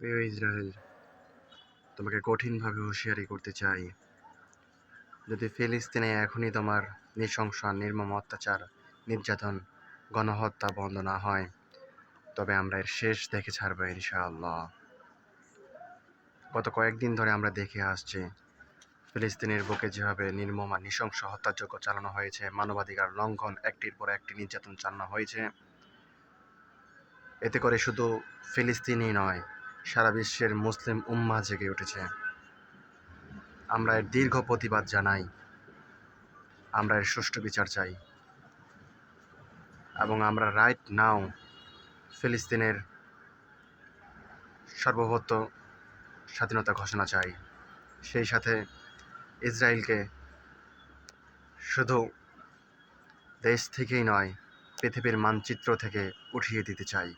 প্রিয় ইসরায়েল, তোমাকে কঠিনভাবে হুঁশিয়ারি করতে চাই। যদি ফিলিস্তিনে এখনই তোমার নৃশংস আর নির্মম অত্যাচার, নির্যাতন, গণহত্যা বন্ধ না হয়, তবে আমরা এর শেষ দেখে ছাড়বো ইনশাআল্লাহ। গত কয়েকদিন ধরে আমরা দেখে আসছি ফিলিস্তিনের বুকে যেভাবে নির্মম আর নৃশংস হত্যাযজ্ঞ চালানো হয়েছে, মানবাধিকার লঙ্ঘন, একটির পর একটি নির্যাতন চালানো হয়েছে। এতে করে শুধু ফিলিস্তিনই নয়, সারা বিশ্বের মুসলিম উম্মাহ জেগে উঠেছে। আমরা এর দীর্ঘ প্রতিবাদ জানাই। আমরা এর সুষ্ঠু বিচার চাই এবং আমরা রাইট নাও ফিলিস্তিনের সার্বভৌমত্ব স্বাধীনতা ঘোষণা চাই। সেই সাথে ইসরায়েলকে শুধু দেশ থেকেই নয়, পৃথিবীর মানচিত্র থেকে উঠিয়ে দিতে চাই।